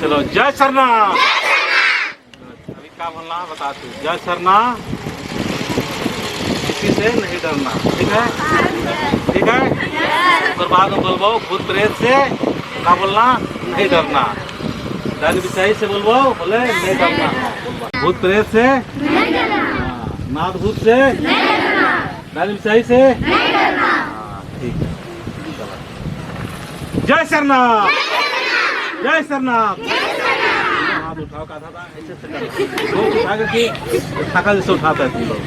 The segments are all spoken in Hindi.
चलो जय सरना। अभी क्या बोलना बता तू। जय सरना, किसी से नहीं डरना, ठीक है? ठीक है। और बाद में बोलबो भूत प्रेत से क्या बोलना, नहीं डरना। दानी बिचाई से बोलबो, बोले नहीं डरना। भूत प्रेत से नहीं डरना, नाथ भूत से नहीं डरना, दानी बिचाई से नहीं डरना। ठीक है। जय सरना, जय सरना। हाथ उठाओ, कहा था ऐसे से करो, उठा करके थका जैसे उठाता है तुम लोग,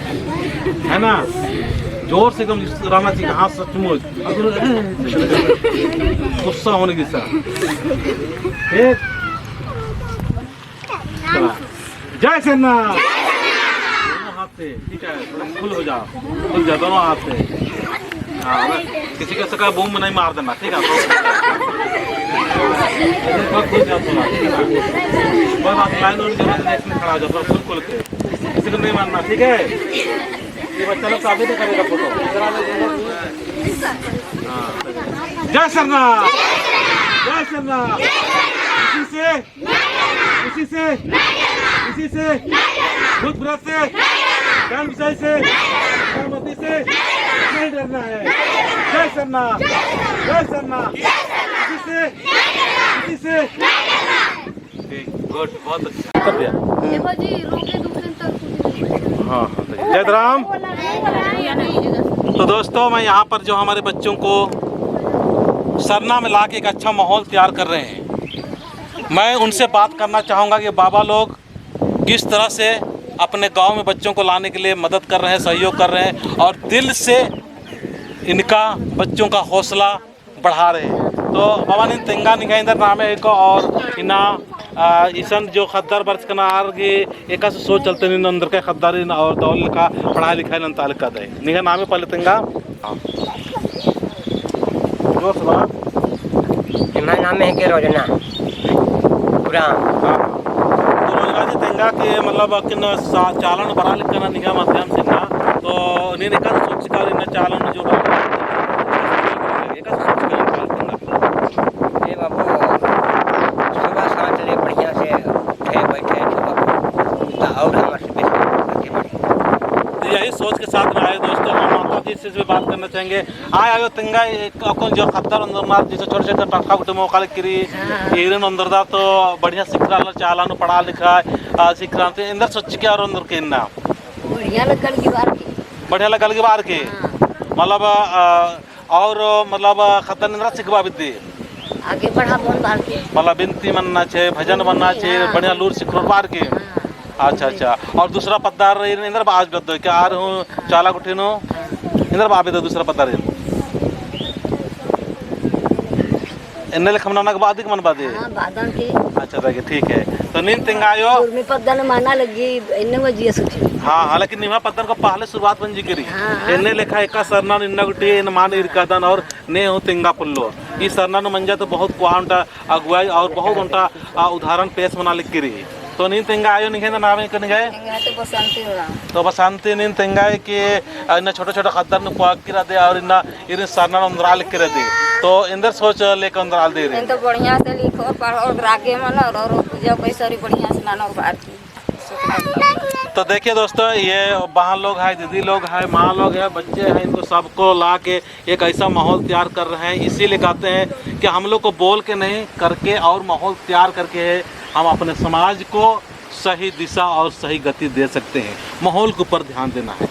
है ना? जोर से एकदम रहना चाहिए, हाथ सचमुच गुस्सा होने की तरह। ठीक, जय सरना। दोनों हाथ से, ठीक है, थोड़ा फुल हो जाओ, खुल जाओ दोनों हाथ से। हाँ, किसी का सका बूम नहीं मार देना, ठीक है? खुल जाओ थोड़ा, बस आप लाइन में खड़ा हो जाओ, थोड़ा खुल के, किसी को नहीं मारना, ठीक है? ये बच्चा लोग काफी नहीं करेगा फोटो। जय सरना, जय सरना। किसी से भूत प्रेत से, जान विषय से, मती से नहीं डरना है। जय सरना, जय सरना। किसी से गुड, बहुत अच्छा कर दिया। देखो जी, रोके दूसरे तक। हाँ, जय राम। तो दोस्तों, मैं यहाँ पर जो हमारे बच्चों को सरना में ला के एक अच्छा माहौल तैयार कर रहे हैं, मैं उनसे बात करना चाहूँगा कि बाबा लोग किस तरह से अपने गांव में बच्चों को लाने के लिए मदद कर रहे हैं, सहयोग कर रहे हैं और दिल से इनका बच्चों का हौसला बढ़ा रहे हैं। तो बाबा ने तेंगा निकाय इंदर नाम है एक और इना ईसन जो खद्दार बर्च का नार के एक सोच चलते नहीं अंदर का खद्दारी और दौल का पढ़ाई लिखाई नंताल का दे निका नाम है पहले तेंगा। जोर से बात। हमारा नाम है के रोजना पूरा। हाँ, तो रोजना जी तेंगा के मतलब किन चालन बड़ा लिखना निका माध्यम से ना, तो नहीं निका सोच का इन चालन जो एक सोच का ये बाबू सुबह 7 बजे बढ़िया से उठे बैठे और हमारे से आगे बढ़े। यही सोच के साथ में आए दोस्तों। हम माता जी से भी बात करना चाहेंगे। आयो तेंगा कौन जो खत्तर अंदर मार जैसे छोटे छोटे टक्का कुटे मौका किरी हीरन अंदर दा तो बढ़िया सीख रहा चाला नु पढ़ा लिखा सीख रहा थे अंदर सोच के और अंदर के ना बढ़िया लगल की बार के मतलब और मतलब खत्तर अंदर सिखवा विद्या आगे बढ़ा बोल बार के मतलब बिनती बनना चाहिए, भजन बनना चाहिए, बढ़िया लूर सिखरोर बार के। अच्छा अच्छा। और दूसरा पद्दार इंदर आज बद क्या आ रहा हूँ चाला कुटे नो इंदर बाबे दो दूसरा पद्दार इन्ने लिखमना के बाद मन बादे। हां बादन के। अच्छा देखिए, ठीक है। तो नींद तिंगायो में पद्दन माना लगी इन्ने वजिया सोची। हाँ, हालांकि निमा पद्दन को पहले शुरुआत बन जी करी इन्ने लिखा एका सरना निन्ना गुटी इन मान इरकादन और ने हो तिंगा पुल्लो ई सरना नु मंजा तो बहुत क्वांटा अगुवाई और बहुत उनका उदाहरण पेश बना लिख करी। तो नींद तिंगा आयो नहीं ना नाम कन गए तो बसंती नींद तिंगा के इन छोटे छोटे खद्दर नु पाक किरा दे और इन इन सरना अंदर लिख कर दे तो इंदर सोच लेकर अंदर दे रहे तो बढ़िया से लिखो पढ़ो और रागे मन और पूजा कैसे बढ़िया से नाना बात। तो देखिए दोस्तों, ये बहन लोग हैं, दीदी लोग हैं, माँ लोग हैं, बच्चे हैं, इनको सबको ला के एक ऐसा माहौल तैयार कर रहे हैं। इसीलिए कहते हैं कि हम लोग को बोल के नहीं करके और माहौल तैयार करके हम अपने समाज को सही दिशा और सही गति दे सकते हैं। माहौल के ऊपर ध्यान देना है।